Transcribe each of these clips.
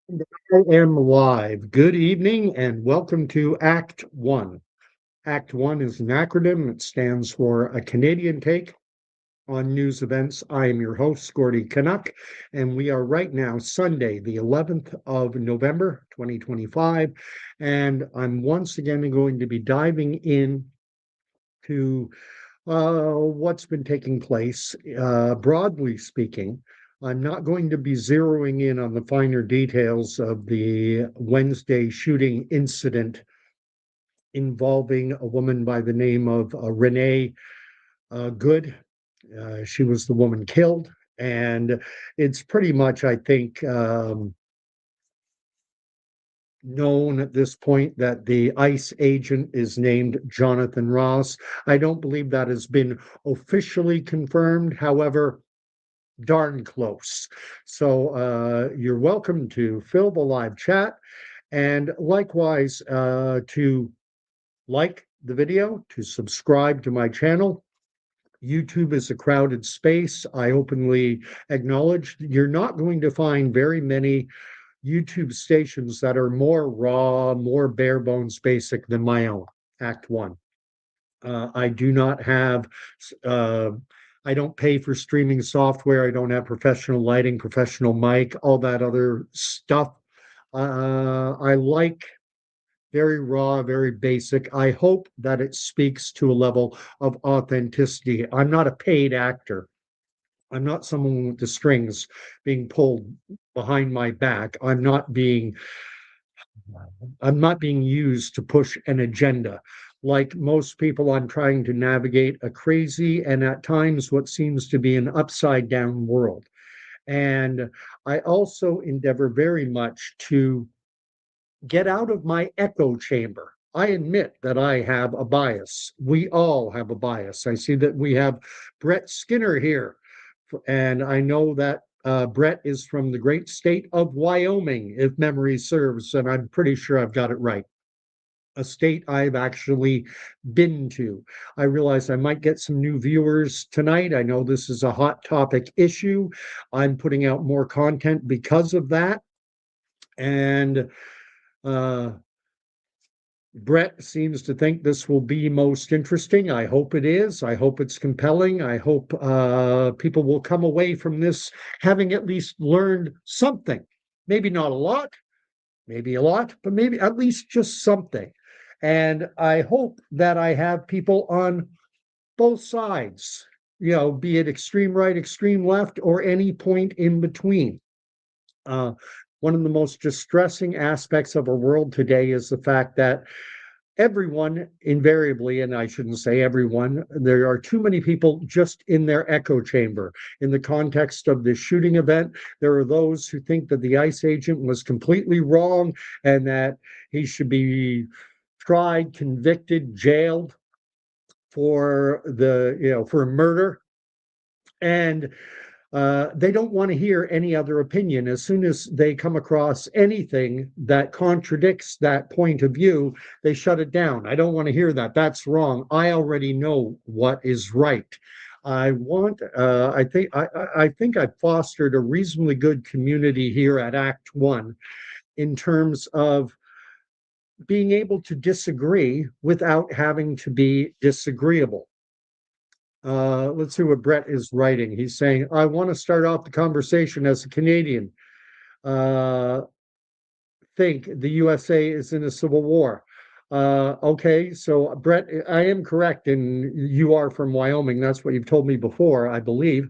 And I am live. Good evening and welcome to Act One. Act One is an acronym. It stands for a Canadian take on news events. I am your host, Gordy Canuck, and we are right now Sunday, the 11th of November, 2025. And I'm once again going to be diving in to what's been taking place. Broadly speaking, I'm not going to be zeroing in on the finer details of the Wednesday shooting incident involving a woman by the name of Renee Good. She was the woman killed. And it's pretty much, I think, known at this point that the ICE agent is named Jonathan Ross. I don't believe that has been officially confirmed. However, darn close. So you're welcome to fill the live chat and likewise to like the video, to subscribe to my channel. YouTube is a crowded space. I openly acknowledge you're not going to find very many YouTube stations that are more raw, more bare bones basic than my own, Act One. I do not have, uh, I don't pay for streaming software. I don't have professional lighting, professional mic, all that other stuff. I like very raw, very basic. I hope that it speaks to a level of authenticity. I'm not a paid actor. I'm not someone with the strings being pulled behind my back. I'm not being used to push an agenda. Like most people, I'm trying to navigate a crazy and at times what seems to be an upside down world. And I also endeavor very much to get out of my echo chamber. I admit that I have a bias. We all have a bias. I see that we have Brett Skinner here, and I know that Brett is from the great state of Wyoming, if memory serves, and I'm pretty sure I've got it right. A state I've actually been to. I realize I might get some new viewers tonight. I know this is a hot topic issue. I'm putting out more content because of that. And uh, Brett seems to think this will be most interesting. I hope it is. I hope it's compelling. I hope people will come away from this having at least learned something. Maybe not a lot, maybe a lot, but maybe at least just something. And I hope that I have people on both sides, be it extreme right, extreme left, or any point in between. Uh, One of the most distressing aspects of our world today is the fact that everyone invariably, and I shouldn't say everyone, there are too many people just in their echo chamber. In the context of this shooting event, there are those who think that the ICE agent was completely wrong and that he should be tried, convicted, jailed for murder. And they don't want to hear any other opinion. As soon as they come across anything that contradicts that point of view, they shut it down. I don't want to hear that. That's wrong. I already know what is right. I think I've fostered a reasonably good community here at Act One in terms of being able to disagree without having to be disagreeable. Let's see what Brett is writing. He's saying, I want to start off the conversation as a Canadian. Uh, think the USA is in a civil war. Okay, so Brett, I am correct, and you are from Wyoming. That's what you've told me before, I believe.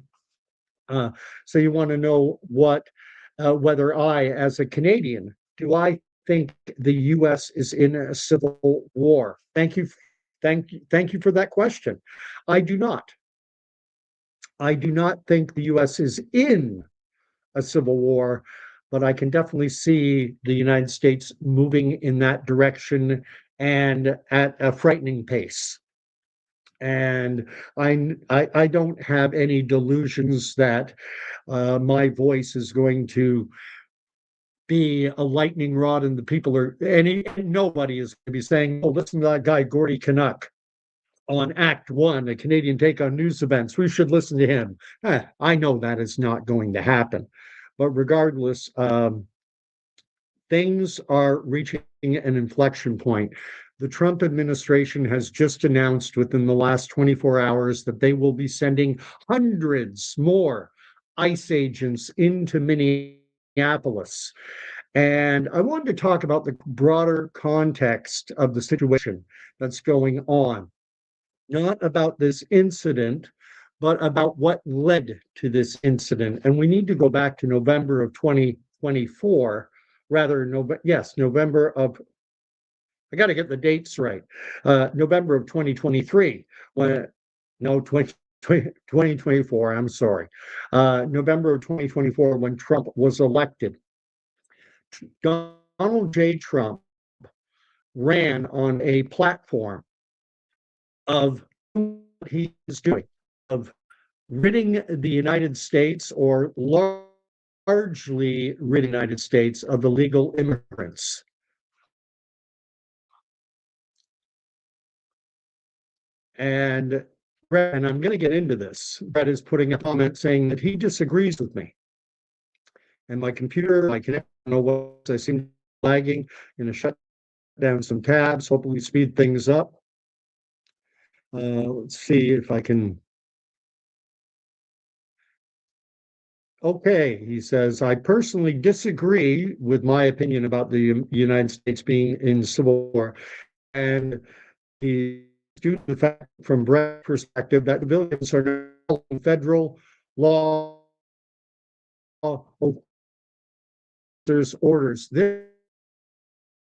Uh, so you want to know whether I, as a Canadian, do I think the U.S. is in a civil war? Thank you for that question. I do not. I do not think the US is in a civil war, but I can definitely see the United States moving in that direction and at a frightening pace. And I don't have any delusions that my voice is going to be a lightning rod and the people are nobody is going to be saying, oh, listen to that guy, Gordy Canuck on Act One, a Canadian take on news events. We should listen to him. I know that is not going to happen. But regardless, things are reaching an inflection point. The Trump administration has just announced within the last 24 hours that they will be sending hundreds more ICE agents into Minneapolis. And I wanted to talk about the broader context of the situation that's going on, not about this incident, but about what led to this incident. And we need to go back to November of 2024, rather, November of, I got to get the dates right, November of 2023, when, no, 2024, I'm sorry, November of 2024, when Trump was elected. Donald J. Trump ran on a platform of what he is doing, of ridding the United States, or largely ridding the United States of illegal immigrants. And I'm going to get into this. Brett is putting a comment saying that he disagrees with me. And my computer, I don't know what, I seem lagging. I'm going to shut down some tabs, hopefully speed things up. Let's see if I can. Okay, he says, I personally disagree with my opinion about the United States being in civil war. And the student fact from Brett's perspective that civilians are federal law there's orders. This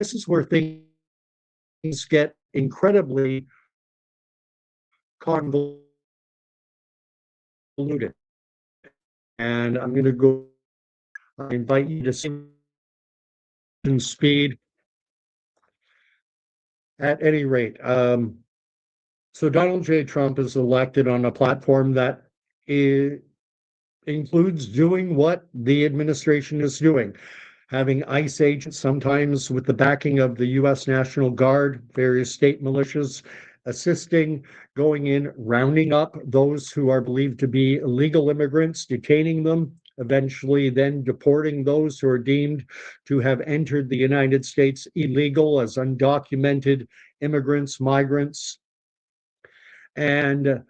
is where things get incredibly convoluted. And I'm going to go, I invite you to see speed at any rate. So Donald J. Trump is elected on a platform that includes doing what the administration is doing, having ICE agents, sometimes with the backing of the U.S. National Guard, various state militias, assisting, going in, rounding up those who are believed to be illegal immigrants, detaining them, eventually then deporting those who are deemed to have entered the United States illegal as undocumented immigrants, migrants. And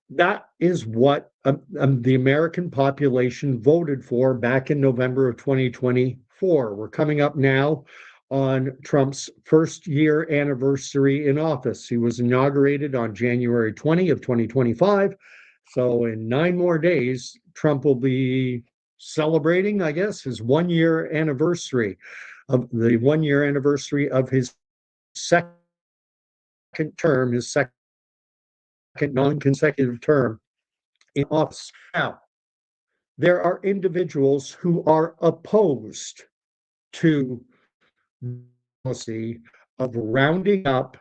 that is what the American population voted for back in November of 2024. We're coming up now on Trump's first year anniversary in office. He was inaugurated on January 20 of 2025. So in 9 more days, Trump will be celebrating, I guess, his 1 year anniversary of his second term, his second non-consecutive term in office. Now, there are individuals who are opposed to the policy of rounding up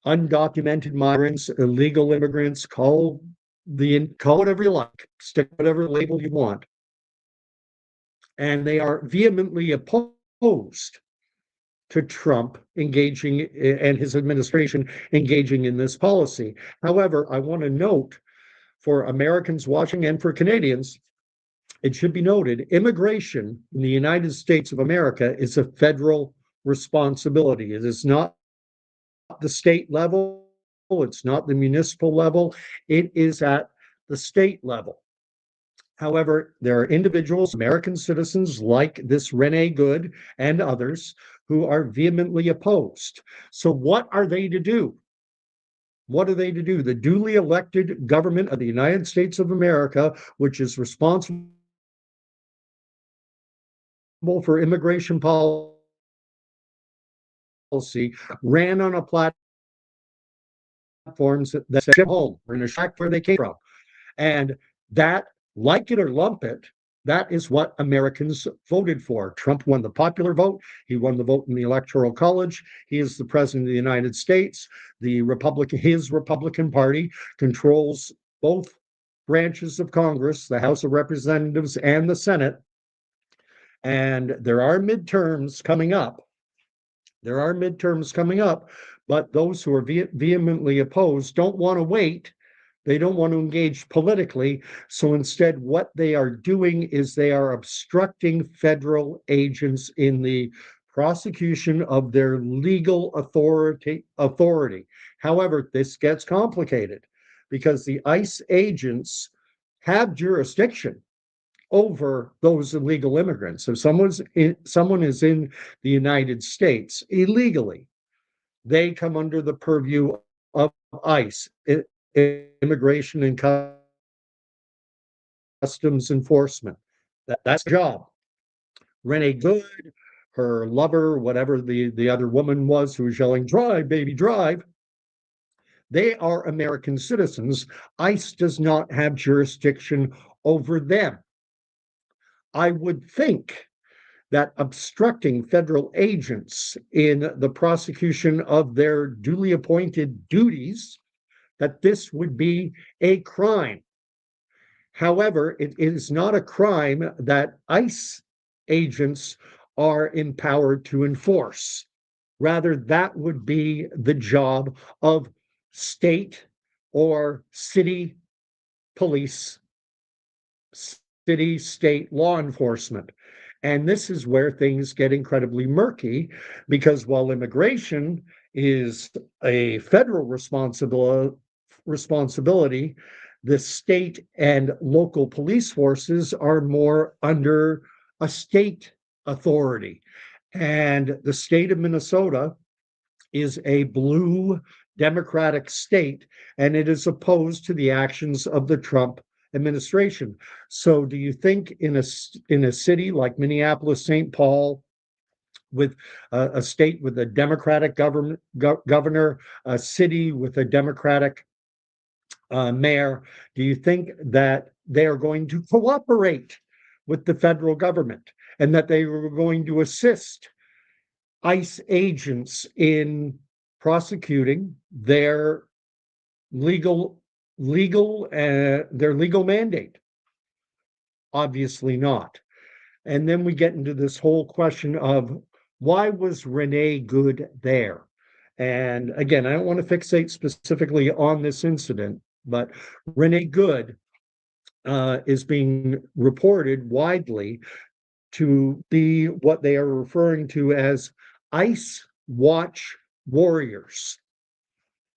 undocumented migrants, illegal immigrants, call whatever you like, stick whatever label you want. And they are vehemently opposed to Trump engaging and his administration engaging in this policy. However, I want to note for Americans watching and for Canadians, it should be noted, immigration in the United States of America is a federal responsibility. It is not the state level, it's not the municipal level, it is at the state level. However, there are individuals, American citizens like this Renee Good and others, who are vehemently opposed. So what are they to do? What are they to do? The duly elected government of the United States of America, which is responsible for immigration policy, ran on a platform that said, home, we're going to track where they came from. And that, like it or lump it, that is what Americans voted for. Trump won the popular vote. He won the vote in the Electoral College. He is the president of the United States. His Republican Party controls both branches of Congress, the House of Representatives and the Senate. And there are midterms coming up. But those who are vehemently opposed don't want to wait They don't want to engage politically. So instead, what they are doing is they are obstructing federal agents in the prosecution of their legal authority. However, this gets complicated because the ICE agents have jurisdiction over those illegal immigrants. If someone is in the United States illegally, they come under the purview of ICE, Immigration and Customs Enforcement. That's their job. Renee Good, her lover, whatever the other woman was who was yelling, "Drive, baby, drive." They are American citizens. ICE does not have jurisdiction over them. I would think that obstructing federal agents in the prosecution of their duly appointed duties, that this would be a crime. However, it is not a crime that ICE agents are empowered to enforce. Rather, that would be the job of state or city police, city, state law enforcement. And this is where things get incredibly murky because while immigration is a federal responsibility, the state and local police forces are more under a state authority. And the state of Minnesota is a blue Democratic state, and it is opposed to the actions of the Trump administration. So, do you think in a city like Minneapolis, St. Paul, with a state with a Democratic governor, a city with a Democratic mayor, do you think that they are going to cooperate with the federal government and that they are going to assist ICE agents in prosecuting legal their legal mandate? Obviously not. And then we get into this whole question of why was Renee Good there? And again, I don't want to fixate specifically on this incident, but Renee Good is being reported widely to be what they are referring to as ICE Watch Warriors.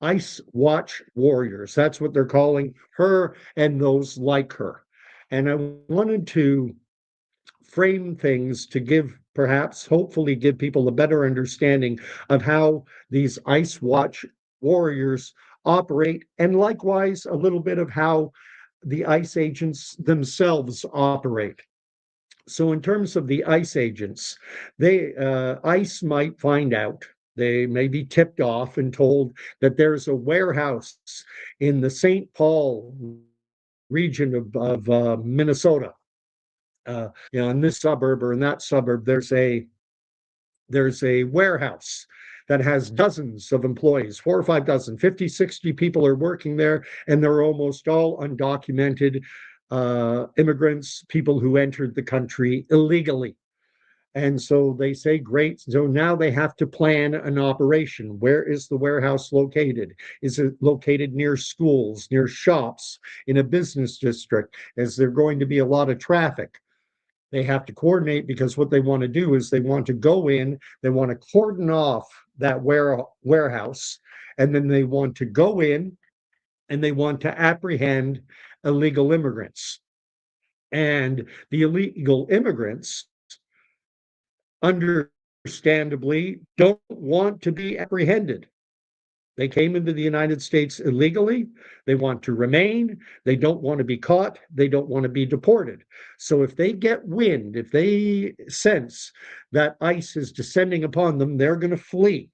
ICE Watch Warriors. That's what they're calling her and those like her. And I wanted to frame things to give, perhaps, hopefully, give people a better understanding of how these ICE Watch Warriors operate, and likewise, a little bit of how the ICE agents themselves operate. So in terms of the ICE agents, ICE might find out, they may be tipped off and told that there's a warehouse in the St. Paul region of Minnesota. In this suburb or in that suburb, there's a warehouse that has dozens of employees, 4 or 5 dozen, 50, 60 people are working there, and they're almost all undocumented immigrants, people who entered the country illegally. And so they say, great. So now they have to plan an operation. Where is the warehouse located? Is it located near schools, near shops, in a business district? Is there going to be a lot of traffic? They have to coordinate because what they want to do is they want to go in, they want to cordon off that warehouse, and then they want to go in and they want to apprehend illegal immigrants. And the illegal immigrants, understandably, don't want to be apprehended. They came into the United States illegally. They want to remain. They don't want to be caught. They don't want to be deported. So if they get wind, if they sense that ICE is descending upon them, they're going to flee.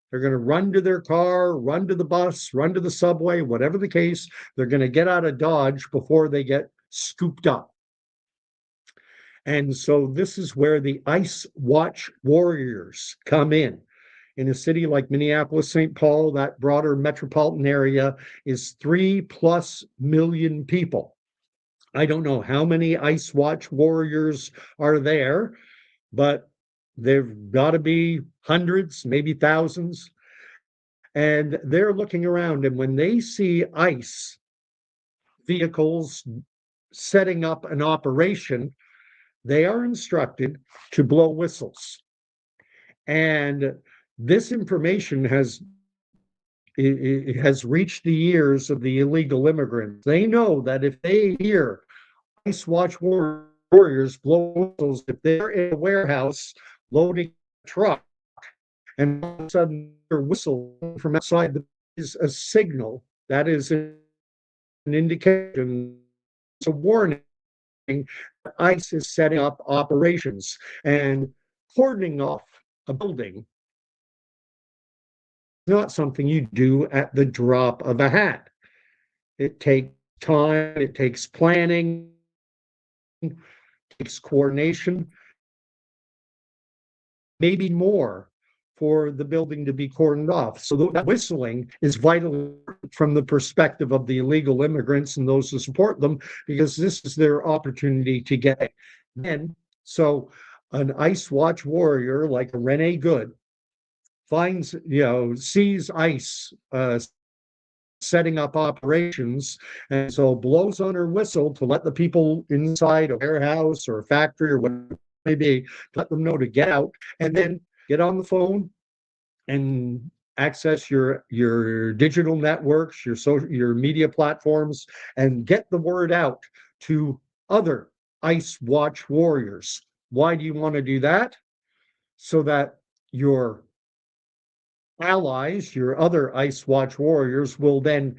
They're going to run to their car, run to the bus, run to the subway, whatever the case. They're going to get out of Dodge before they get scooped up. And so this is where the ICE Watch Warriors come in. In a city like Minneapolis, St. Paul, that broader metropolitan area is 3+ million people. I don't know how many ICE Watch Warriors are there, but there've got to be hundreds, maybe thousands. And they're looking around, and when they see ICE vehicles setting up an operation, they are instructed to blow whistles. And this information has reached the ears of the illegal immigrants. They know that if they hear Ice Watch warriors blow whistles, if they're in a warehouse loading a truck, and all of a sudden their whistle from outside is a signal, that is an indication, it's a warning that ICE is setting up operations and cordoning off a building. Not something you do at the drop of a hat. It takes time, it takes planning, it takes coordination, maybe more for the building to be cordoned off. So that whistling is vital from the perspective of the illegal immigrants and those who support them, because this is their opportunity to get in. So an ICE watch warrior like a Renee Good finds, sees ICE setting up operations, and so blows on her whistle to let the people inside a warehouse or a factory or whatever it may be, let them know to get out, and then get on the phone and access your digital networks, your media platforms, and get the word out to other ICE watch warriors. Why do you want to do that? So that your allies, your other ICE watch warriors, will then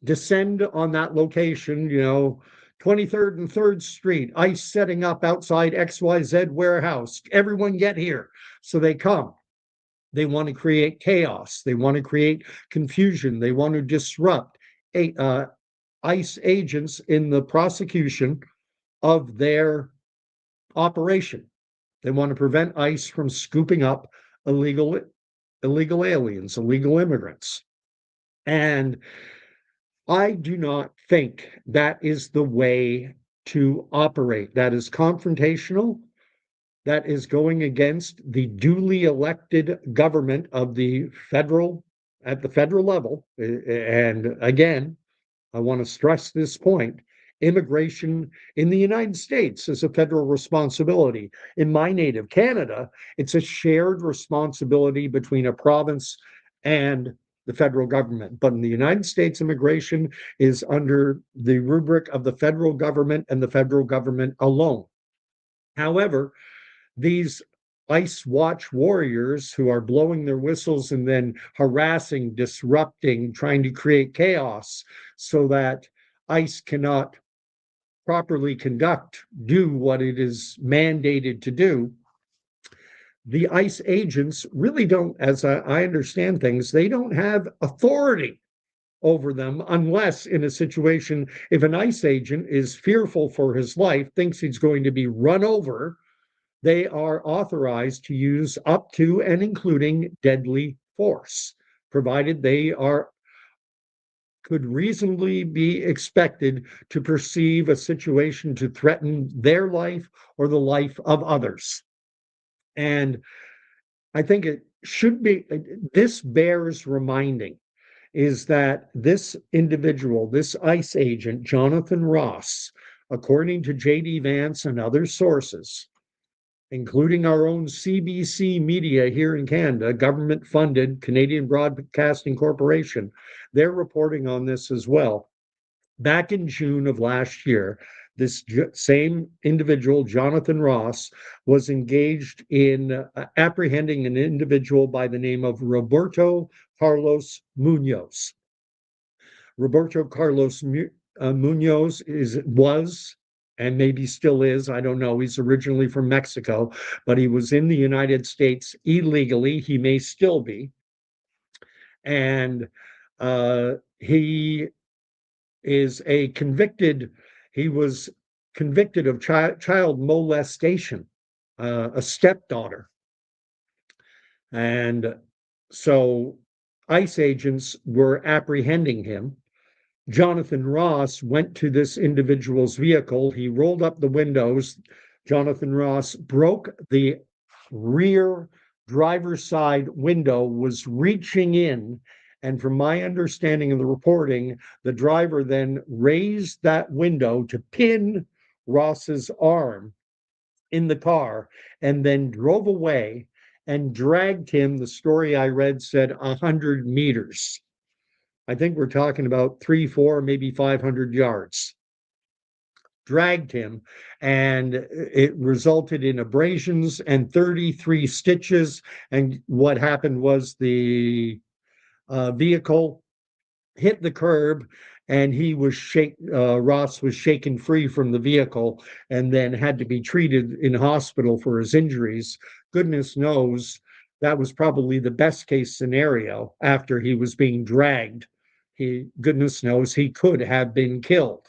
descend on that location, 23rd and 3rd Street, ICE setting up outside XYZ warehouse. Everyone get here. So they come. They want to create chaos. They want to create confusion. They want to disrupt ICE agents in the prosecution of their operation. They want to prevent ICE from scooping up illegal aliens, illegal immigrants. And I do not think that is the way to operate. That is confrontational. That is going against the duly elected government of at the federal level. And again, I want to stress this point. Immigration in the United States is a federal responsibility. In my native Canada, it's a shared responsibility between a province and the federal government. But in the United States, immigration is under the rubric of the federal government and the federal government alone. However, these ICE watch warriors who are blowing their whistles and then harassing, disrupting, trying to create chaos so that ICE cannot properly do what it is mandated to do. The ICE agents really don't, as I understand things, they don't have authority over them unless in a situation, if an ICE agent is fearful for his life, thinks he's going to be run over, they are authorized to use up to and including deadly force, provided they could reasonably be expected to perceive a situation to threaten their life or the life of others. And I think it should be, this bears reminding, is that this individual, this ICE agent, Jonathan Ross, according to J.D. Vance and other sources, including our own CBC Media here in Canada, government-funded Canadian Broadcasting Corporation, they're reporting on this as well. Back in June of last year, this same individual, Jonathan Ross, was engaged in apprehending an individual by the name of Roberto Carlos Munoz. Roberto Carlos Munoz was and maybe still is, I don't know. He's originally from Mexico, but he was in the United States illegally. He may still be. And he was convicted of child molestation, a stepdaughter. And so ICE agents were apprehending him. Jonathan Ross went to this individual's vehicle. He rolled up the windows. Jonathan Ross broke the rear driver's side window, was reaching in And from my understanding of the reporting, the driver then raised that window to pin Ross's arm in the car and then drove away and dragged him. The story I read said 100 meters. I think we're talking about 3, 4, maybe 500 yards. Dragged him, and it resulted in abrasions and 33 stitches. And what happened was the vehicle hit the curb, and Ross was shaken free from the vehicle and then had to be treated in hospital for his injuries. Goodness knows that was probably the best case scenario. After he was being dragged, goodness knows he could have been killed.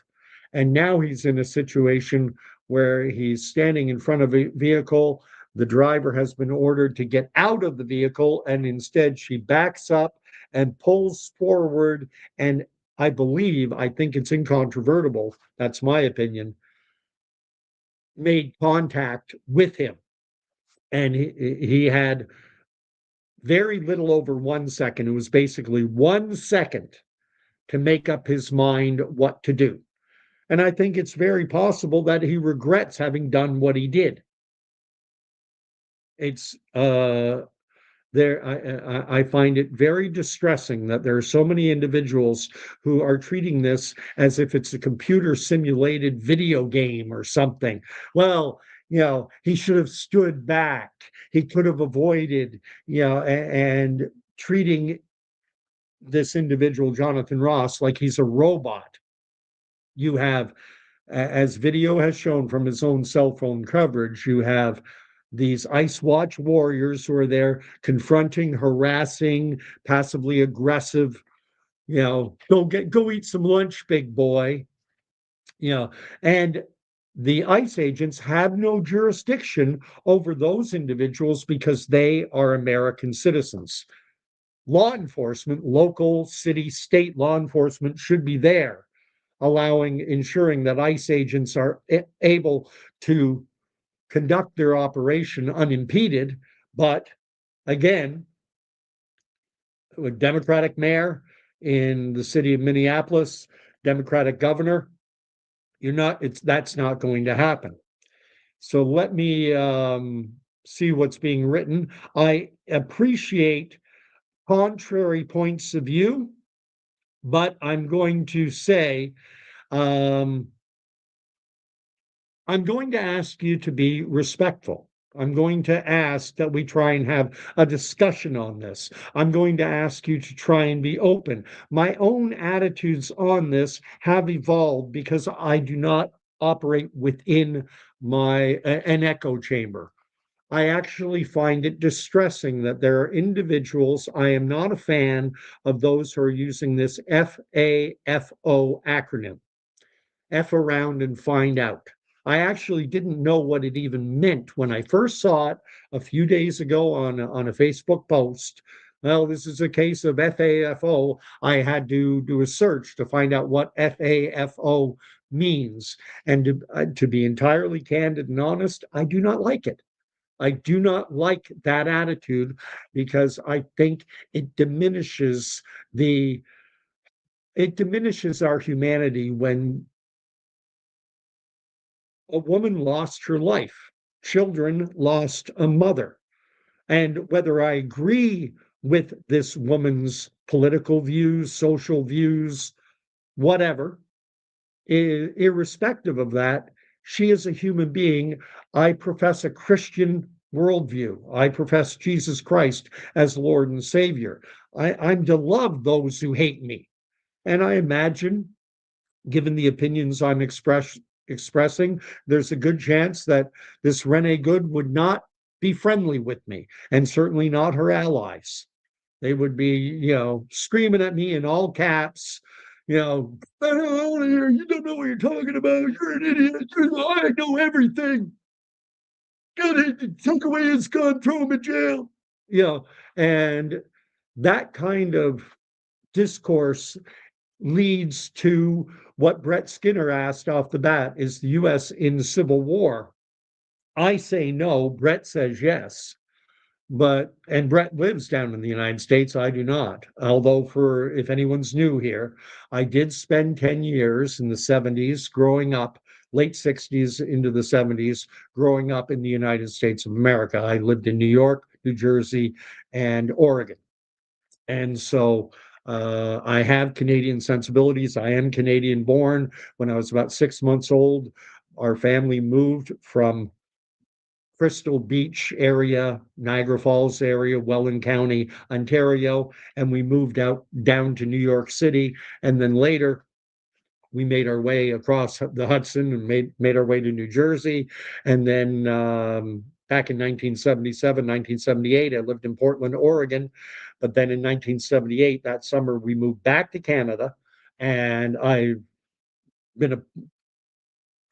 And now he's in a situation where he's standing in front of a vehicle. The driver has been ordered to get out of the vehicle, and instead she backs up and pulls forward. And I think it's incontrovertible, that's my opinion, made contact with him. And he had very little over 1 second. It was basically 1 second to make up his mind what to do. And I think it's very possible that he regrets having done what he did. It's there I find it very distressing that there are so many individuals who are treating this as if it's a computer simulated video game or something. Well, he should have stood back. He could have avoided, and treating this individual, Jonathan Ross, like he's a robot. You have, as video has shown from his own cell phone coverage, you have these Ice Watch warriors who are there confronting, harassing, passively aggressive, go eat some lunch, big boy. And the ICE agents have no jurisdiction over those individuals because they are American citizens. Law enforcement, local, city, state law enforcement should be there, ensuring that ICE agents are able to conduct their operation unimpeded. But again, a Democratic mayor in the city of Minneapolis, Democratic governor, that's not going to happen. So let me see what's being written. I appreciate contrary points of view, but I'm going to say, I'm going to ask you to be respectful. I'm going to ask that we try and have a discussion on this. I'm going to ask you to try and be open. My own attitudes on this have evolved because I do not operate within an echo chamber. I actually find it distressing that there are individuals. I am not a fan of those who are using this FAFO acronym. F around and find out. I actually didn't know what it even meant when I first saw it a few days ago on a Facebook post. Well, this is a case of FAFO. I had to do a search to find out what FAFO means. And to be entirely candid and honest, I do not like it. I do not like that attitude because I think it diminishes our humanity when a woman lost her life, children lost a mother. And whether I agree with this woman's political views, social views, whatever, irrespective of that, she is a human being. I profess a Christian worldview. I profess Jesus Christ as Lord and Savior. I'm to love those who hate me. And I imagine, given the opinions I'm expressing, there's a good chance that this Renee Good would not be friendly with me, and certainly not her allies. They would be, screaming at me in all caps, you don't know what you're talking about. You're an idiot. I know everything. Took away his gun, throw him in jail. And that kind of discourse leads to what Brett Skinner asked off the bat: is the U.S. in civil war? I say no. Brett says yes. And Brett lives down in the United States. I do not. Although, for if anyone's new here, I did spend 10 years in the 70s growing up, late 60s into the 70s, growing up in the United States of America. I lived in New York, New Jersey, and Oregon. And so I have Canadian sensibilities. I am Canadian born. When I was about 6 months old, our family moved from Crystal Beach area, Niagara Falls area, Welland County, Ontario, and we moved out down to New York City. And then later, we made our way across the Hudson and made our way to New Jersey. And then back in 1977, 1978, I lived in Portland, Oregon. But then in 1978, that summer, we moved back to Canada. And I've been a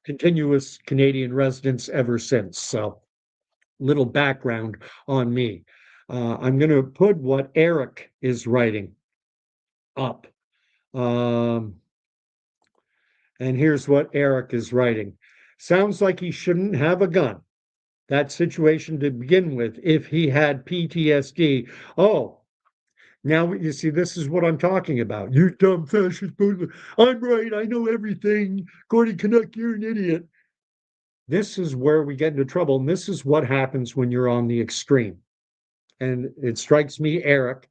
continuous Canadian resident ever since. So, little background on me. I'm going to put what Eric is writing up. Um, and here's what Eric is writing. Sounds like he shouldn't have a gun. That situation to begin with, if he had PTSD. Oh, now you see, this is what I'm talking about. You dumb fascist. I'm right. I know everything. Gordon Canuck, you're an idiot. This is where we get into trouble. And this is what happens when you're on the extreme. And it strikes me, Eric,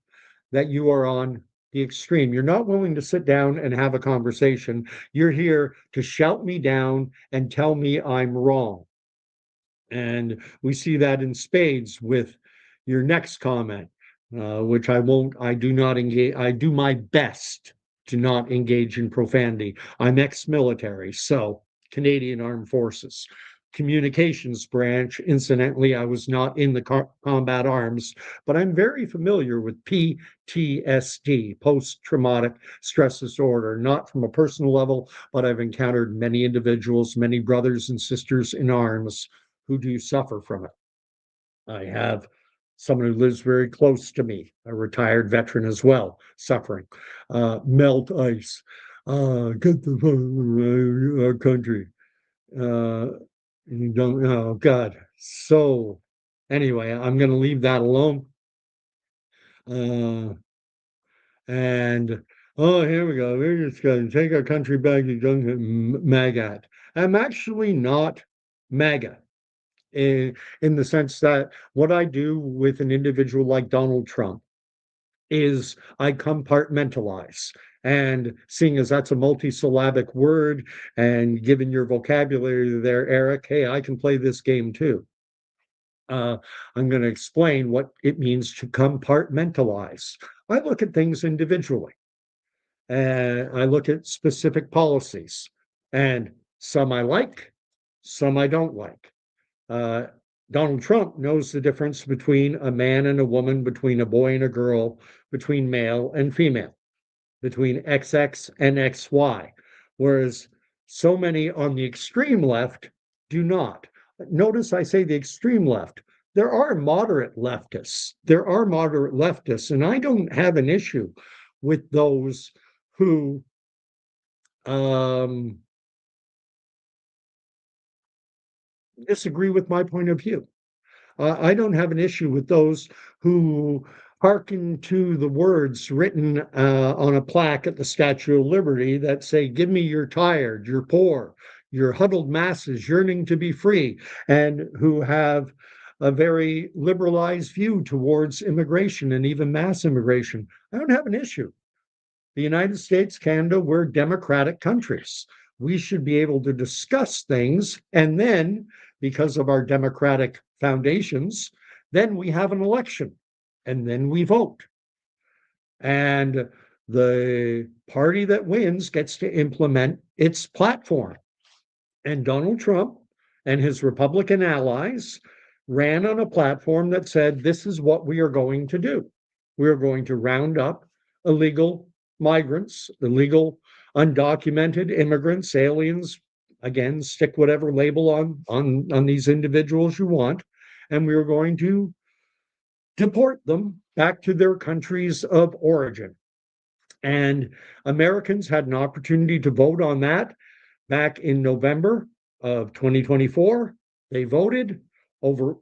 that you are on the extreme. You're not willing to sit down and have a conversation. You're here to shout me down and tell me I'm wrong. And we see that in spades with your next comment, which I do not engage, I do my best to not engage in profanity. I'm ex military, so Canadian Armed Forces. Communications branch. Incidentally, I was not in the combat arms, but I'm very familiar with PTSD, post traumatic stress disorder, not from a personal level, but I've encountered many individuals, many brothers and sisters in arms who do suffer from it. I have someone who lives very close to me, a retired veteran as well, suffering. Melt ice. Get the fuck out of our country. You don't, oh God. So anyway, I'm going to leave that alone. Uh, and oh, here we go. We're just going to take our country back to MAGA. I'm actually not MAGA in the sense that what I do with an individual like Donald Trump is I compartmentalize. And seeing as that's a multisyllabic word, and given your vocabulary there, Eric, hey, I can play this game too. I'm going to explain what it means to compartmentalize. I look at things individually, and I look at specific policies, and some I like, some I don't like. Uh, Donald Trump knows the difference between a man and a woman, between a boy and a girl, between male and female, between XX and XY, whereas so many on the extreme left do not. Notice I say the extreme left. There are moderate leftists. There are moderate leftists, and I don't have an issue with those who um, disagree with my point of view. I don't have an issue with those who hearken to the words written on a plaque at the Statue of Liberty that say, "Give me your tired, your poor, your huddled masses yearning to be free," and who have a very liberalized view towards immigration and even mass immigration. I don't have an issue. The United States, Canada, we're democratic countries. We should be able to discuss things. And then, because of our democratic foundations, then we have an election and then we vote. And the party that wins gets to implement its platform. And Donald Trump and his Republican allies ran on a platform that said, this is what we are going to do. We are going to round up illegal migrants, illegal undocumented immigrants, aliens, again, stick whatever label on these individuals you want, and we are going to deport them back to their countries of origin. And Americans had an opportunity to vote on that back in November of 2024. They voted over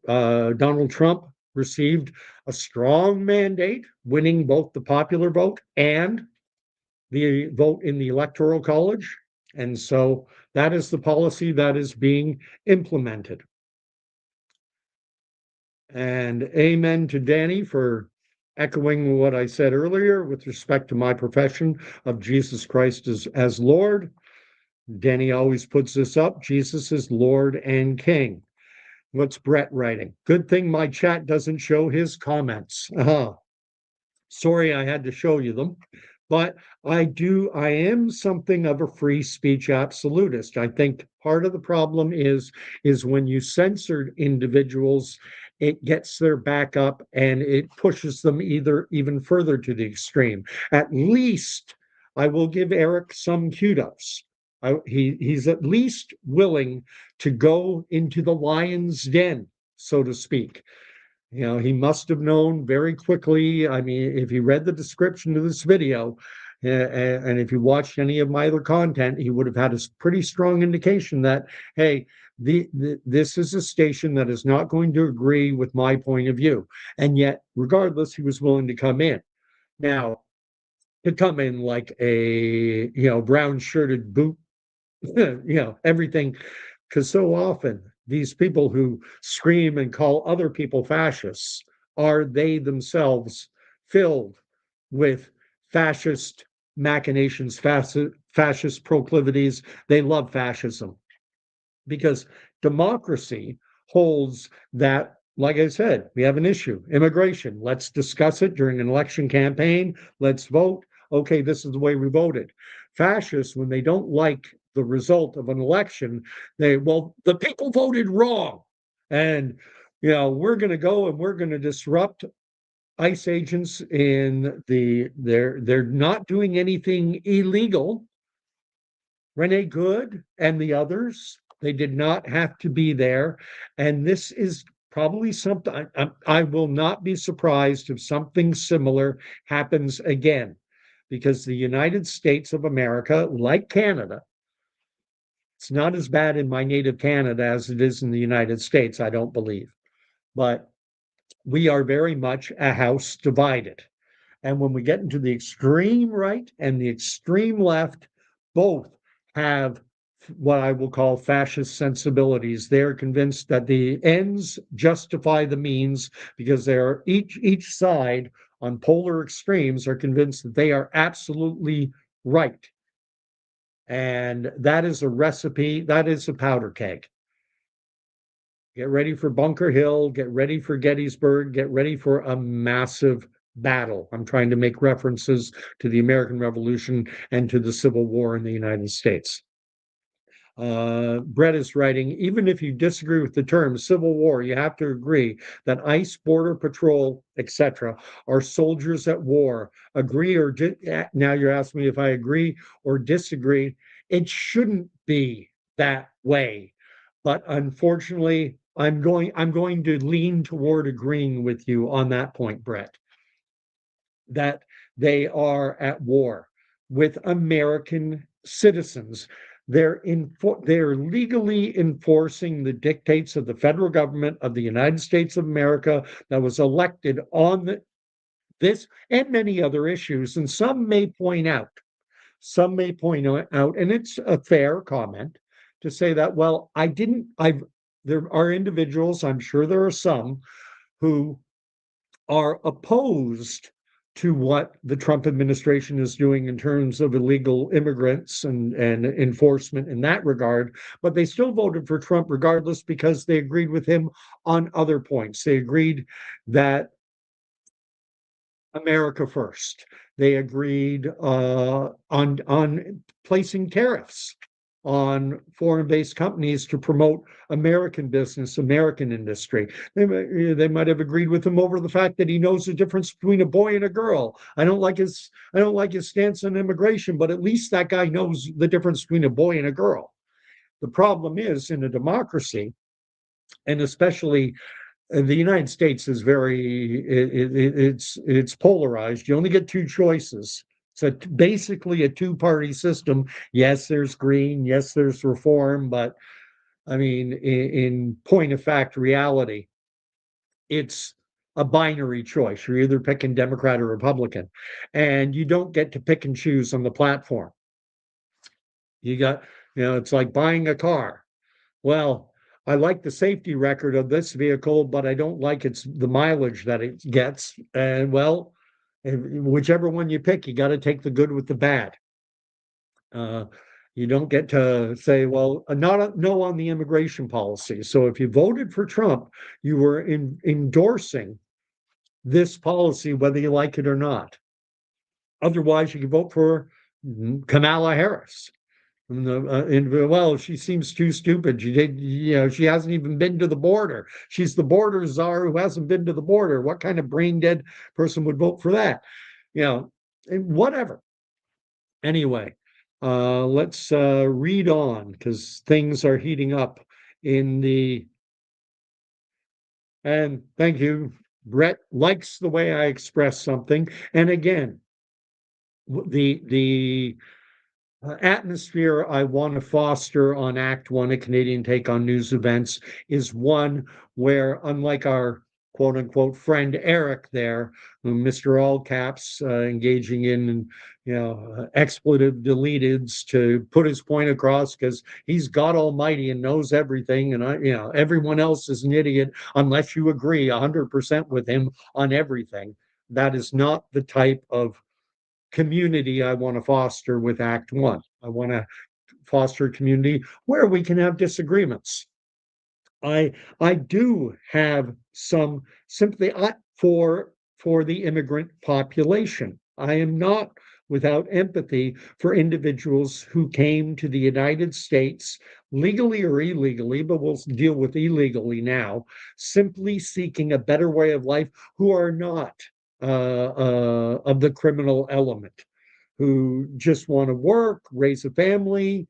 Donald Trump received a strong mandate, winning both the popular vote and the vote in the Electoral College. And so that is the policy that is being implemented. And amen to Danny for echoing what I said earlier with respect to my profession of Jesus Christ as Lord. Danny always puts this up. Jesus is Lord and King. What's Brett writing? Good thing my chat doesn't show his comments. Sorry, I had to show you them. But I am something of a free speech absolutist. I think part of the problem is when you censor individuals, it gets their back up and it pushes them even further to the extreme. At least I will give Eric some kudos. He's at least willing to go into the lion's den, so to speak. You know, he must have known very quickly. I mean, if he read the description of this video, and if you watched any of my other content, he would have had a pretty strong indication that, hey, this is a station that is not going to agree with my point of view. And yet, regardless, he was willing to come in. Now, to come in like a, brown shirted boot, everything, because so often these people who scream and call other people fascists are they themselves filled with fascist machinations, fascist proclivities. They love fascism because democracy holds that, like I said, we have an issue, immigration. Let's discuss it during an election campaign. Let's vote. Okay, this is the way we voted. Fascists, when they don't like the result of an election, the people voted wrong. And, we're going to go and we're going to disrupt ICE agents they're not doing anything illegal. Renee Good and the others, they did not have to be there. And this is probably something I will not be surprised if something similar happens again, because the United States of America, like Canada, it's not as bad in my native Canada as it is in the United States, I don't believe. But we are very much a house divided. And when we get into the extreme right and the extreme left, both have what I will call fascist sensibilities. They're convinced that the ends justify the means because they're each side on polar extremes are convinced that they are absolutely right. And that is a recipe, that is a powder keg. Get ready for Bunker Hill, get ready for Gettysburg, get ready for a massive battle. I'm trying to make references to the American Revolution and to the Civil War in the United States. Brett is writing, even if you disagree with the term Civil War, you have to agree that ICE, Border Patrol, etc., are soldiers at war. Agree or now you're asking me if I agree or disagree. It shouldn't be that way. But unfortunately, I'm going to lean toward agreeing with you on that point, Brett, that they are at war with American citizens. They're legally enforcing the dictates of the federal government of the United States of America that was elected on this and many other issues. And some may point out, and it's a fair comment to say that, well, there are individuals, I'm sure there are some, who are opposed to what the Trump administration is doing in terms of illegal immigrants and enforcement in that regard, but they still voted for Trump regardless because they agreed with him on other points. They agreed that America first. They agreed on placing tariffs on foreign-based companies to promote American business, American industry. They might have agreed with him over the fact that he knows the difference between a boy and a girl. I don't like his stance on immigration, but at least that guy knows the difference between a boy and a girl. The problem is in a democracy, and especially the United States is it's polarized. You only get two choices. It's basically a two-party system. Yes, there's green. Yes, there's reform. But I mean, in point of fact, reality, it's a binary choice. You're either picking Democrat or Republican, and you don't get to pick and choose on the platform. You got, it's like buying a car. Well, I like the safety record of this vehicle, but I don't like the mileage that it gets. And well, whichever one you pick, you got to take the good with the bad. Uh, you don't get to say, well, not a, no on the immigration policy. So if you voted for Trump, you were endorsing this policy, whether you like it or not. Otherwise, you can vote for Kamala Harris. Well, she seems too stupid. She hasn't even been to the border. She's the border czar who hasn't been to the border. What kind of brain dead person would vote for that? Whatever. Anyway, let's read on because things are heating up in the. And thank you. Brett likes the way I express something. And again, the atmosphere I want to foster on Act One, a Canadian take on news events, is one where, unlike our quote unquote friend Eric there, Mr. All Caps, engaging in expletive deleteds to put his point across because he's God Almighty and knows everything, and everyone else is an idiot unless you agree 100% with him on everything. That is not the type of community I want to foster with Act One. I want to foster a community where we can have disagreements. I do have some sympathy for the immigrant population. I am not without empathy for individuals who came to the United States legally or illegally, but we'll deal with illegally now, simply seeking a better way of life, who are not of the criminal element, who just want to work, raise a family.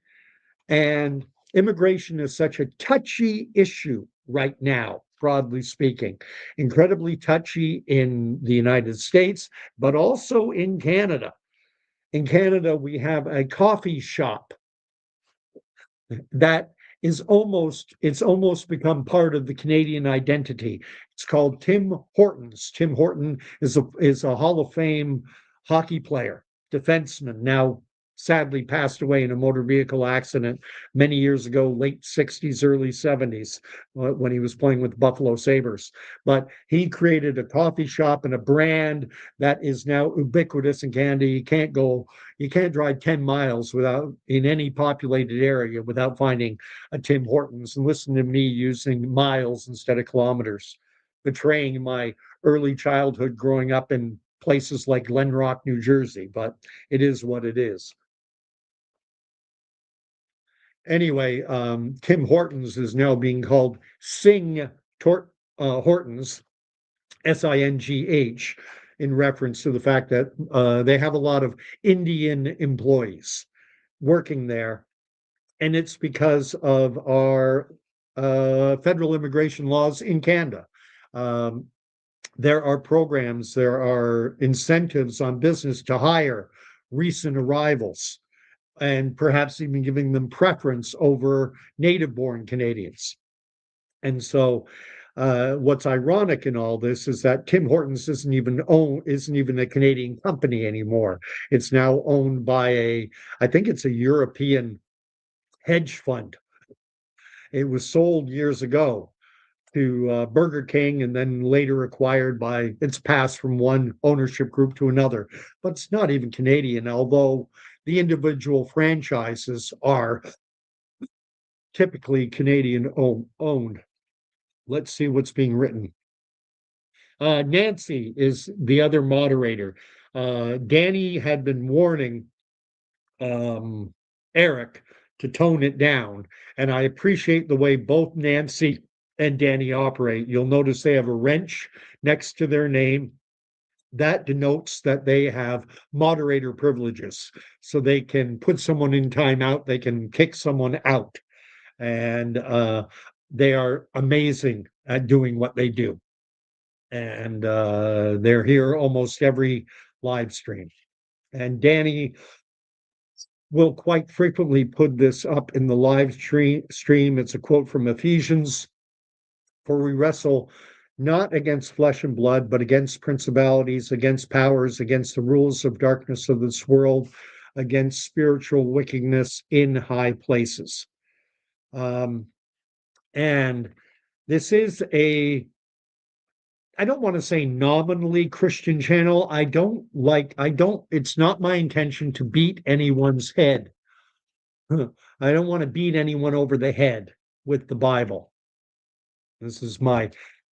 And immigration is such a touchy issue right now, broadly speaking, incredibly touchy in the United States, but also in Canada. In Canada, we have a coffee shop that it's almost become part of the Canadian identity. It's called Tim Hortons. Tim Horton is a Hall of Fame hockey player, defenseman, now sadly passed away in a motor vehicle accident many years ago, late 60s, early 70s, when he was playing with Buffalo Sabres. But he created a coffee shop and a brand that is now ubiquitous in Canada. You can't drive 10 miles without in any populated area without finding a Tim Hortons. And listen to me using miles instead of kilometers, betraying my early childhood growing up in places like Glen Rock, New Jersey, but it is what it is. Anyway, Tim Hortons is now being called Hortons, Singh, in reference to the fact that they have a lot of Indian employees working there. And it's because of our federal immigration laws in Canada. Um, there are programs, there are incentives on business to hire recent arrivals and perhaps even giving them preference over native born Canadians. And so what's ironic in all this is that Tim Hortons isn't even a Canadian company anymore. It's now owned by I think it's a European hedge fund. It was sold years ago to Burger King and then later acquired it's passed from one ownership group to another, but it's not even Canadian, although the individual franchises are typically Canadian owned. Let's see what's being written. Nancy is the other moderator. Danny had been warning Eric to tone it down, and I appreciate the way both Nancy and Danny operate. You'll notice they have a wrench next to their name. That denotes that they have moderator privileges. So they can put someone in timeout, they can kick someone out. And they are amazing at doing what they do. And they're here almost every live stream. And Danny will quite frequently put this up in the live stream. It's a quote from Ephesians, for we wrestle not against flesh and blood, but against principalities, against powers, against the rules of darkness of this world, against spiritual wickedness in high places. Um, and this is I don't want to say nominally Christian channel. It's not my intention to beat anyone's head. I don't want to beat anyone over the head with the Bible. This is my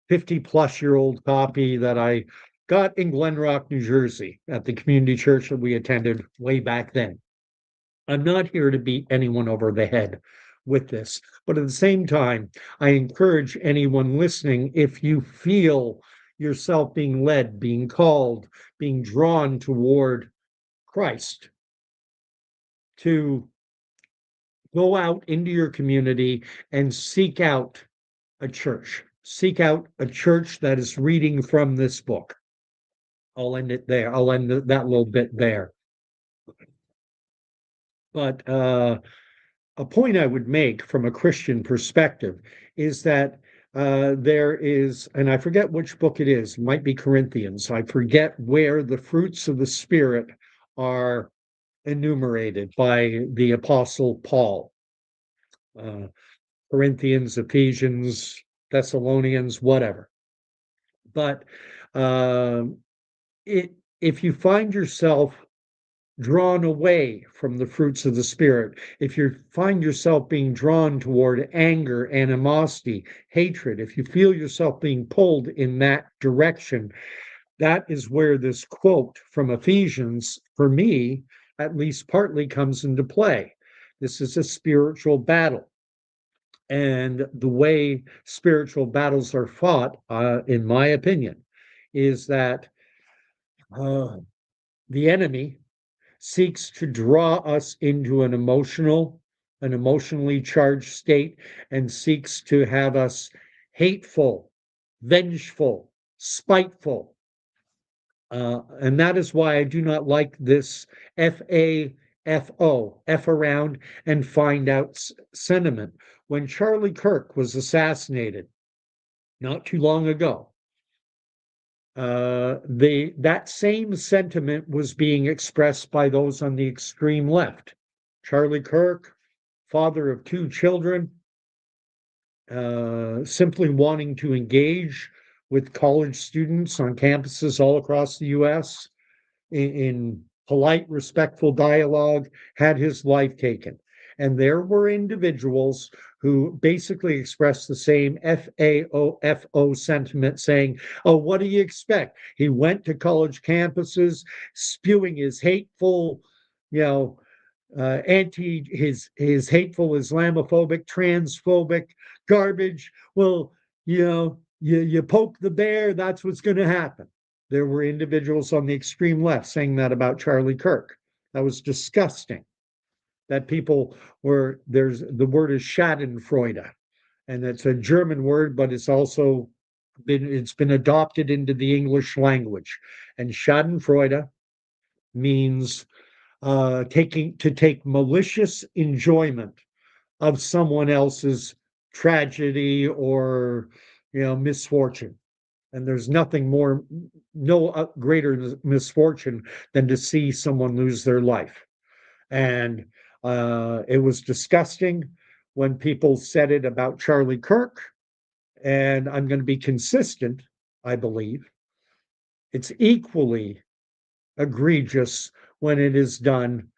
50 plus year old copy that I got in Glen Rock, New Jersey at the community church that we attended way back then. I'm not here to beat anyone over the head with this, but at the same time, I encourage anyone listening, if you feel yourself being led, being called, being drawn toward Christ, to go out into your community and seek out a church. Seek out a church that is reading from this book. I'll end it there. I'll end that little bit there. But a point I would make from a Christian perspective is that there is, and I forget which book it is, it might be Corinthians. I forget where the fruits of the Spirit are enumerated by the Apostle Paul. Uh, Corinthians, Ephesians, Thessalonians, whatever. But um, if you find yourself drawn away from the fruits of the Spirit, if you find yourself being drawn toward anger, animosity, hatred, if you feel yourself being pulled in that direction, that is where this quote from Ephesians, for me, at least partly comes into play. This is a spiritual battle. And the way spiritual battles are fought, in my opinion, is that uh, the enemy seeks to draw us into an emotionally charged state and seeks to have us hateful, vengeful, spiteful. And that is why I do not like this FAFO, F around and find out sentiment. When Charlie Kirk was assassinated not too long ago, that same sentiment was being expressed by those on the extreme left. Charlie Kirk, father of two children, simply wanting to engage with college students on campuses all across the US in polite, respectful dialogue, had his life taken. And there were individuals who basically expressed the same FAOFO sentiment, saying, "Oh, what do you expect? He went to college campuses spewing his hateful, you know, his hateful Islamophobic, transphobic garbage. Well, you poke the bear, that's what's going to happen." There were individuals on the extreme left saying that about Charlie Kirk. That was disgusting. That people were there's the word is Schadenfreude, and it's a German word, but it's been adopted into the English language. And Schadenfreude means take malicious enjoyment of someone else's tragedy or misfortune. And there's no greater misfortune than to see someone lose their life. And it was disgusting when people said it about Charlie Kirk. And I'm going to be consistent, I believe. It's equally egregious when it is done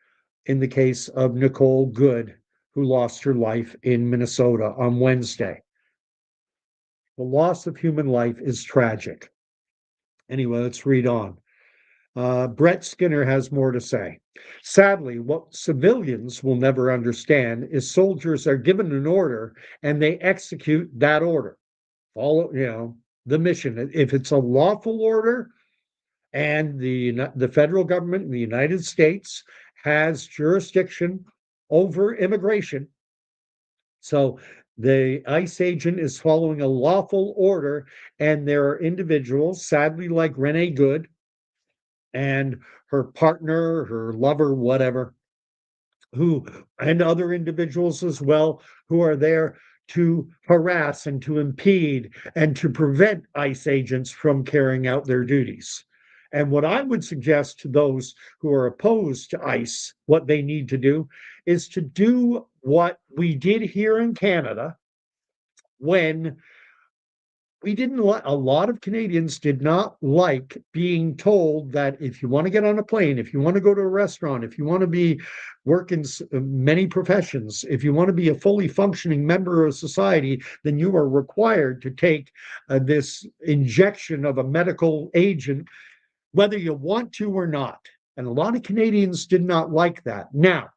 in the case of Nicole Good, who lost her life in Minnesota on Wednesday. The loss of human life is tragic. Anyway, let's read on. Brett Skinner has more to say. Sadly, what civilians will never understand is soldiers are given an order and they execute that order. Follow, the mission. If it's a lawful order and the federal government in the United States has jurisdiction over immigration, so the ICE agent is following a lawful order, and there are individuals, sadly, like Renee Good and her partner, her lover, whatever, and other individuals as well, who are there to harass and to impede and to prevent ICE agents from carrying out their duties. And what I would suggest to those who are opposed to ICE, what they need to do is to do what we did here in Canada when we didn't like, a lot of Canadians did not like being told that if you want to get on a plane, if you want to go to a restaurant, if you want to be work in many professions, if you want to be a fully functioning member of society, then you are required to take this injection of a medical agent, whether you want to or not. And a lot of Canadians did not like that. Now,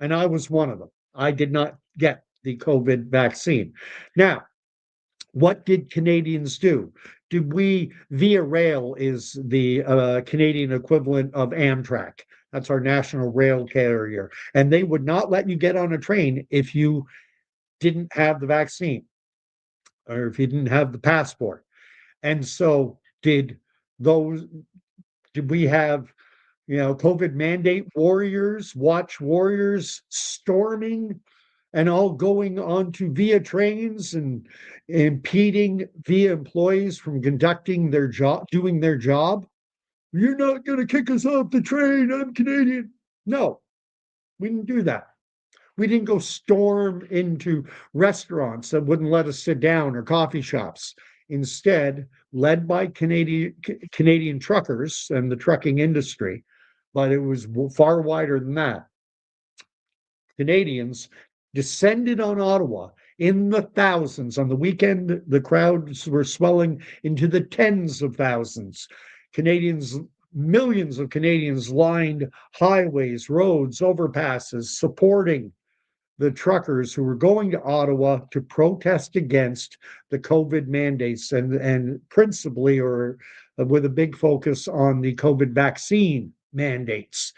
and I was one of them. I did not get the COVID vaccine. Now, what did Canadians do? Did we, Via Rail is the Canadian equivalent of Amtrak. That's our national rail carrier. And they would not let you get on a train if you didn't have the vaccine or if you didn't have the passport. And so those, did we have, COVID mandate warriors, watch warriors storming and all going onto via trains and impeding via employees from conducting their job, doing their job? You're not going to kick us off the train. I'm Canadian. No, we didn't do that. We didn't go storm into restaurants that wouldn't let us sit down or coffee shops. Instead, led by Canadian truckers and the trucking industry, but it was far wider than that. Canadians descended on Ottawa in the thousands. On the weekend, the crowds were swelling into the tens of thousands. Millions of Canadians lined highways, roads, overpasses, supporting the truckers who were going to Ottawa to protest against the COVID mandates and principally or with a big focus on the COVID vaccine mandates.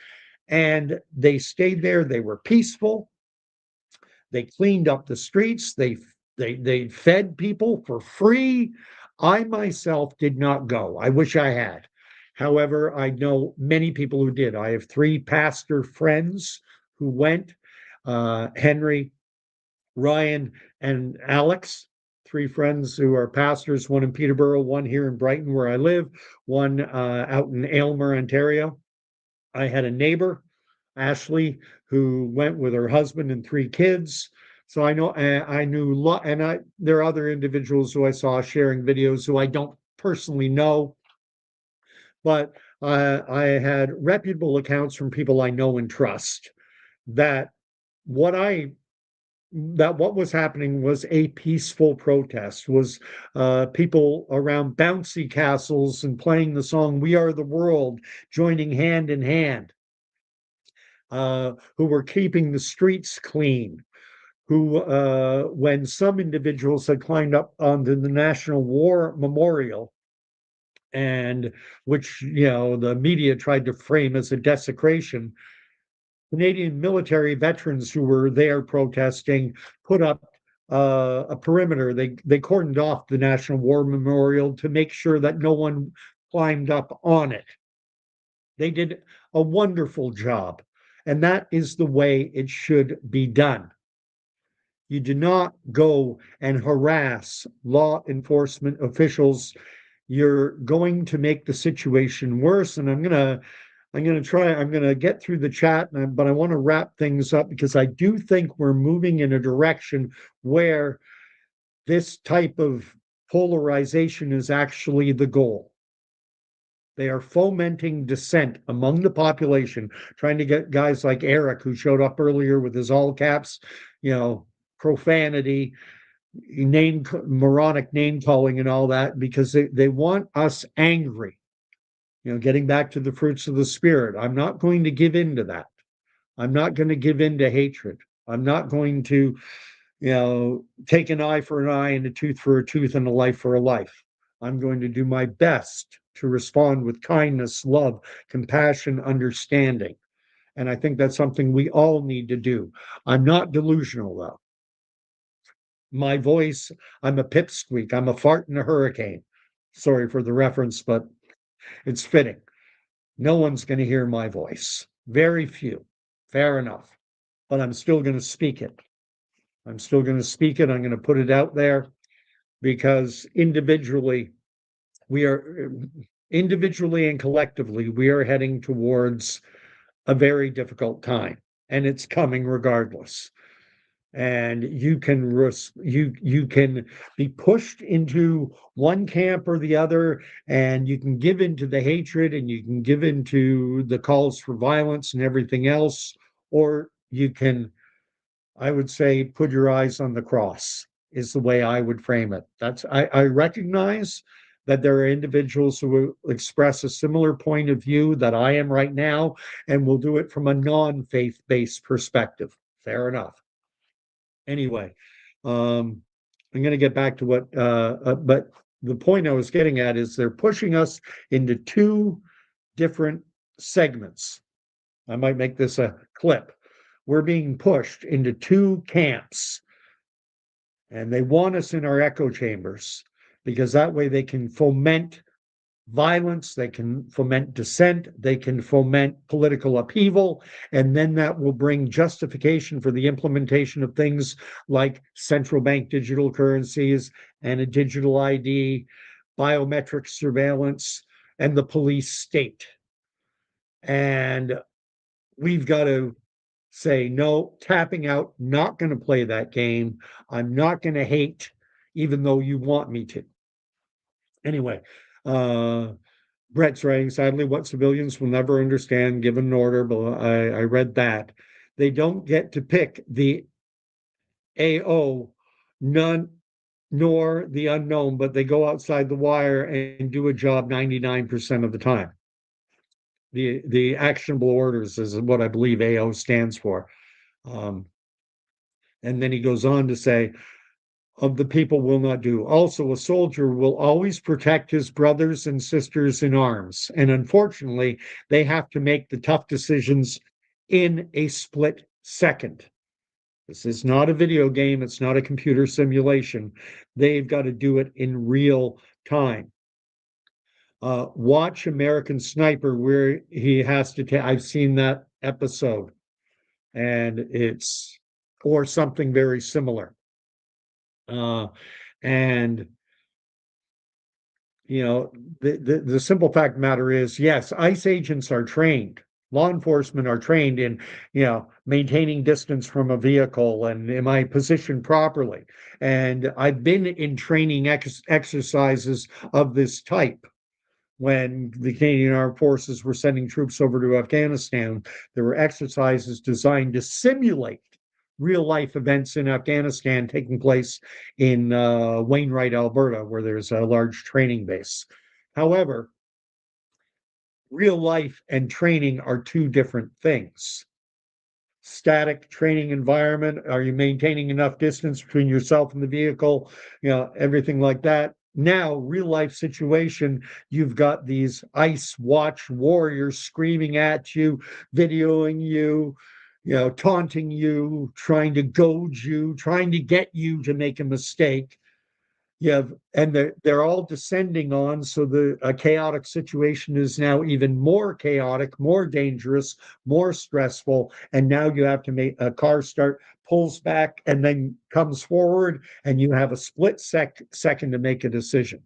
And they stayed there. They were peaceful. They cleaned up the streets. They fed people for free. I myself did not go. I wish I had. However, I know many people who did. I have 3 pastor friends who went, Henry, Ryan, and Alex, 3 friends who are pastors, one in Peterborough, one here in Brighton, where I live, one out in Aylmer, Ontario. I had a neighbor, Ashley, who went with her husband and 3 kids. So I knew, and there are other individuals who I saw sharing videos who I don't personally know, but I had reputable accounts from people I know and trust that what was happening was a peaceful protest, was people around bouncy castles and playing the song "We Are the World," joining hand in hand, who were keeping the streets clean, who, when some individuals had climbed up onto the National War Memorial, and which, the media tried to frame as a desecration, Canadian military veterans who were there protesting put up a perimeter. They cordoned off the National War Memorial to make sure that no one climbed up on it. They did a wonderful job, and that is the way it should be done. You do not go and harass law enforcement officials. You're going to make the situation worse. And I'm going to get through the chat, but I want to wrap things up because I do think we're moving in a direction where this type of polarization is actually the goal. They are fomenting dissent among the population, trying to get guys like Eric, who showed up earlier with his all caps, profanity, moronic name calling and all that, because they want us angry. Getting back to the fruits of the spirit. I'm not going to give in to that. I'm not going to give in to hatred. I'm not going to, take an eye for an eye and a tooth for a tooth and a life for a life. I'm going to do my best to respond with kindness, love, compassion, understanding. And I think that's something we all need to do. I'm not delusional, though. My voice, I'm a pipsqueak. I'm a fart in a hurricane. Sorry for the reference, but it's fitting. No one's going to hear my voice. Very few. Fair enough. But I'm still going to speak it. I'm still going to speak it. I'm going to put it out there because we are individually and collectively, we are heading towards a very difficult time, and it's coming regardless. And you can be pushed into one camp or the other, and you can give into the hatred, and you can give into the calls for violence and everything else, or you can, I would say, put your eyes on the cross, is the way I would frame it. I recognize that there are individuals who will express a similar point of view that I am right now, and will do it from a non-faith based perspective. Fair enough. Anyway, um, I'm going to get back to but the point I was getting at is they're pushing us into two different segments. I might make this a clip. We're being pushed into two camps, and they want us in our echo chambers because that way they can foment violence, they can foment dissent, they can foment political upheaval, and then that will bring justification for the implementation of things like central bank digital currencies and a digital ID, biometric surveillance, and the police state. And we've got to say, no, tapping out, not going to play that game. I'm not going to hate, even though you want me to. Anyway, uh, Brett's writing, sadly, what civilians will never understand given an order, but I read that. They don't get to pick the AO, none, nor the unknown, but they go outside the wire and do a job 99% of the time. The actionable orders is what I believe AO stands for. Um, and then he goes on to say, of the people will not do. Also, a soldier will always protect his brothers and sisters in arms. And unfortunately, they have to make the tough decisions in a split second. This is not a video game, it's not a computer simulation. They've got to do it in real time. Watch American Sniper, where he has to take, I've seen that episode, and it's, or something very similar. Uh, and you know, the simple fact of the matter is, yes, ICE agents are trained. Law enforcement are trained in, maintaining distance from a vehicle and am I positioned properly? And I've been in training exercises of this type. When the Canadian Armed Forces were sending troops over to Afghanistan, there were exercises designed to simulate real life events in Afghanistan taking place in Wainwright, Alberta, where there's a large training base. However, real life and training are two different things. Static training environment, are you maintaining enough distance between yourself and the vehicle, everything like that. Now, real life situation, you've got these ICE watch warriors screaming at you, videoing you, taunting you, trying to goad you, trying to get you to make a mistake. And they're all descending on, so the chaotic situation is now even more chaotic, more dangerous, more stressful. And now you have to make a car start, pulls back, and then comes forward, and you have a split second to make a decision.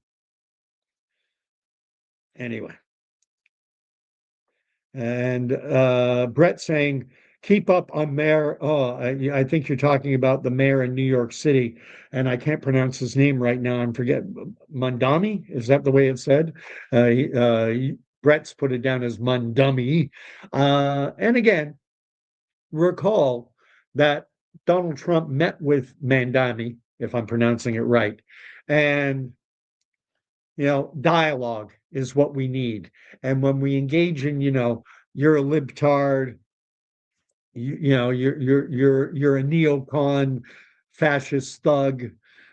Anyway, and Brett saying, keep up on Mayor. Oh, I think you're talking about the mayor in New York City, and I can't pronounce his name right now. I'm forget Mundami. Is that the way it's said? Brett's put it down as Mundummy. And again, recall that Donald Trump met with Mandami, if I'm pronouncing it right, and dialogue is what we need. And when we engage in, you're a libtard, you're a neocon, fascist thug,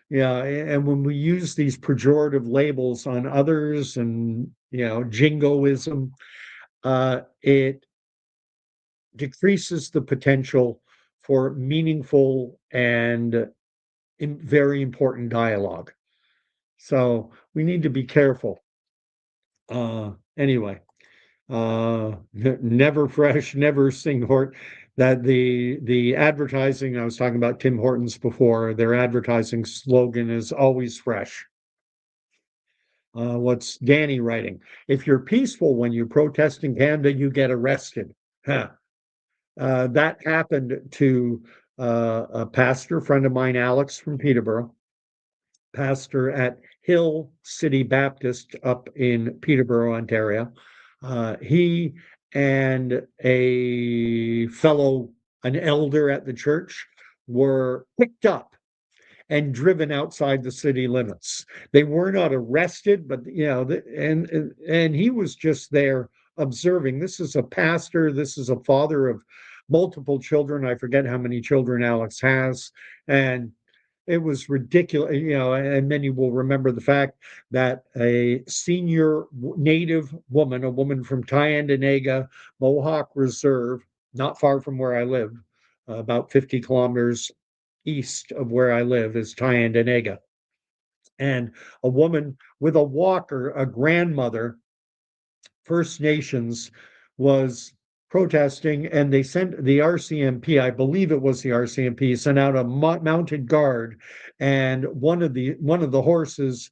and when we use these pejorative labels on others and jingoism, it decreases the potential for meaningful and very important dialogue. So we need to be careful. Anyway, never fresh, never sing hort. that the advertising, I was talking about Tim Hortons before, their advertising slogan is always fresh. What's Danny writing? If you're peaceful when you protest in Canada, you get arrested. Huh. That happened to a pastor friend of mine, Alex from Peterborough, pastor at Hill City Baptist up in Peterborough, Ontario. He and a fellow, an elder at the church, were picked up and driven outside the city limits. They were not arrested, but and he was just there observing. This is a pastor. This is a father of multiple children. I forget how many children Alex has, and it was ridiculous, and many will remember the fact that a senior Native woman, a woman from Tyendinaga Mohawk Reserve, not far from where I live, about 50 kilometers east of where I live, is Tyendinaga. And a woman with a walker, a grandmother, First Nations, was protesting, and they sent the RCMP, I believe it was the RCMP, sent out a mounted guard, and one of the horses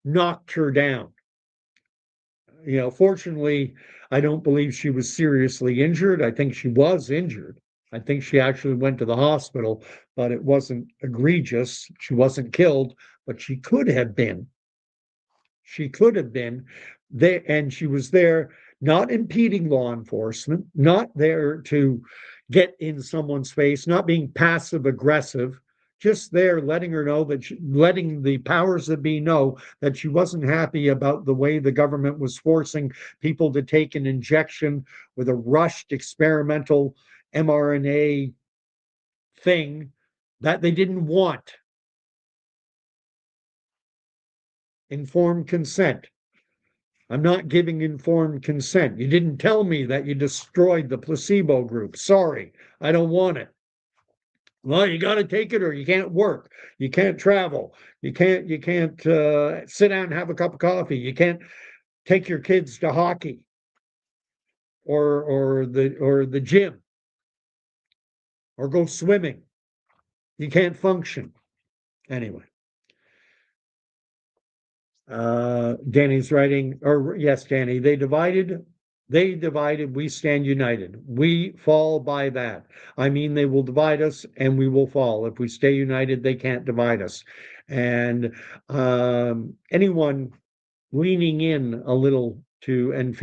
knocked her down. Fortunately, I don't believe she was seriously injured. I think she was injured. I think she actually went to the hospital, but it wasn't egregious. She wasn't killed, but she could have been. She could have been there, and she was there not impeding law enforcement, not there to get in someone's face, not being passive aggressive, just there letting her know that letting the powers that be know that she wasn't happy about the way the government was forcing people to take an injection with a rushed experimental mRNA thing that they didn't want. Informed consent. I'm not giving informed consent. You didn't tell me that you destroyed the placebo group. Sorry, I don't want it. Well, you got to take it or you can't work. You can't travel. You can't sit down and have a cup of coffee. You can't take your kids to hockey or the gym or go swimming. You can't function. Anyway. Danny's writing, or yes, Danny, they divided, we stand united. We fall by that. I mean, they will divide us and we will fall. If we stay united, they can't divide us. And anyone leaning in a little to and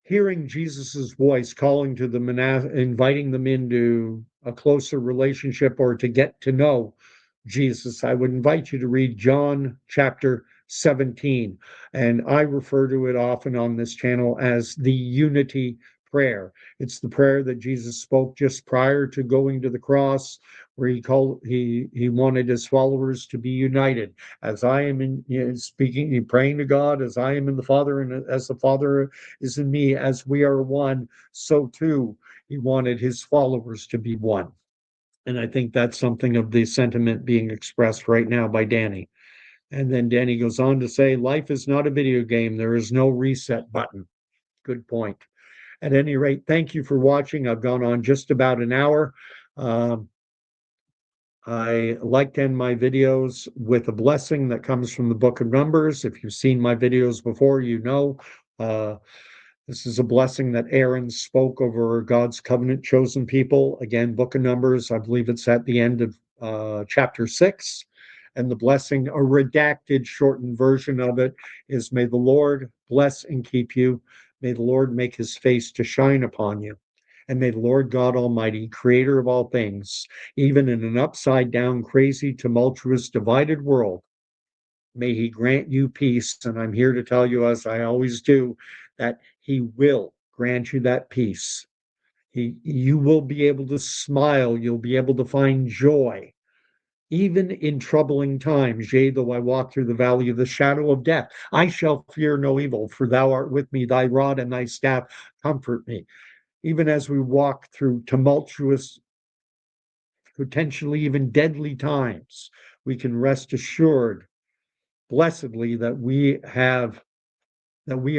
hearing Jesus's voice calling to them and inviting them into a closer relationship or to get to know Jesus, I would invite you to read John chapter 17. And I refer to it often on this channel as the unity prayer. It's the prayer that Jesus spoke just prior to going to the cross, where he wanted his followers to be united. As I am speaking, praying to God, as I am in the Father, and as the Father is in me, as we are one, so too he wanted his followers to be one. And I think that's something of the sentiment being expressed right now by Danny. And then Danny goes on to say, life is not a video game. There is no reset button. Good point. At any rate, thank you for watching. I've gone on just about an hour. I like to end my videos with a blessing that comes from the Book of Numbers. If you've seen my videos before, you know this is a blessing that Aaron spoke over God's covenant chosen people. Again, Book of Numbers, I believe it's at the end of chapter 6. And the blessing, a redacted, shortened version of it, is may the Lord bless and keep you. May the Lord make his face to shine upon you. And may the Lord God Almighty, creator of all things, even in an upside down, crazy, tumultuous, divided world, may he grant you peace. And I'm here to tell you, as I always do, that he will grant you that peace. You will be able to smile. You'll be able to find joy, even in troubling times. Yea, though I walk through the valley of the shadow of death, I shall fear no evil, for thou art with me, thy rod and thy staff comfort me. Even as we walk through tumultuous, potentially even deadly times, we can rest assured, blessedly, that we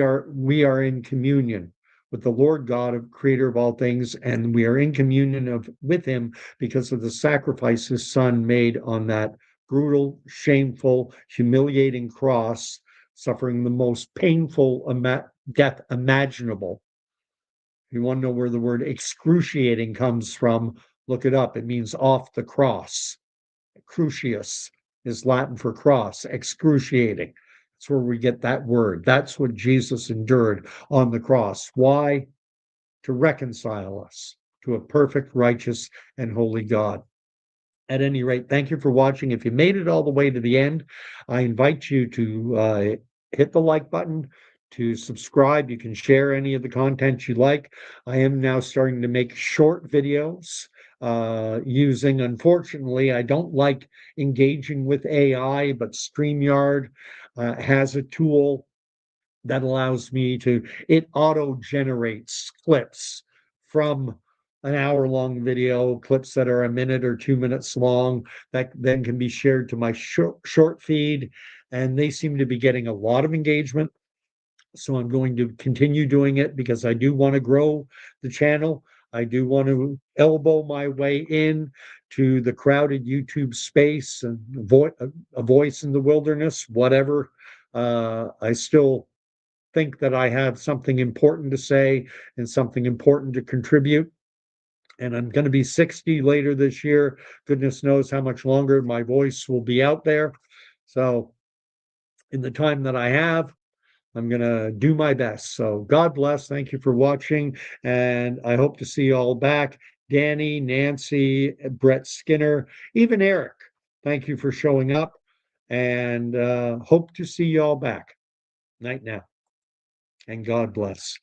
are in communion with the Lord God, creator of all things, and we are in communion with him because of the sacrifice his son made on that brutal, shameful, humiliating cross, suffering the most painful death imaginable. If you want to know where the word excruciating comes from, look it up. It means off the cross. Crucius is Latin for cross, excruciating. That's where we get that word. That's what Jesus endured on the cross. Why? To reconcile us to a perfect, righteous, and holy God. At any rate, thank you for watching. If you made it all the way to the end, I invite you to hit the like button, to subscribe. You can share any of the content you like. I am now starting to make short videos using, unfortunately, I don't like engaging with AI, but StreamYard has a tool that allows me to, it auto generates clips from an hour-long video, clips that are a minute or 2 minutes long, that then can be shared to my short feed. And they seem to be getting a lot of engagement. So I'm going to continue doing it because I do want to grow the channel. I do want to elbow my way in to the crowded YouTube space and a voice in the wilderness, whatever. I still think that I have something important to say and something important to contribute. And I'm going to be 60 later this year. Goodness knows how much longer my voice will be out there. So, in the time that I have, I'm going to do my best. So, God bless. Thank you for watching. And I hope to see you all back. Danny, Nancy, Brett Skinner, even Eric. Thank you for showing up. And hope to see you all back. Night now. And God bless.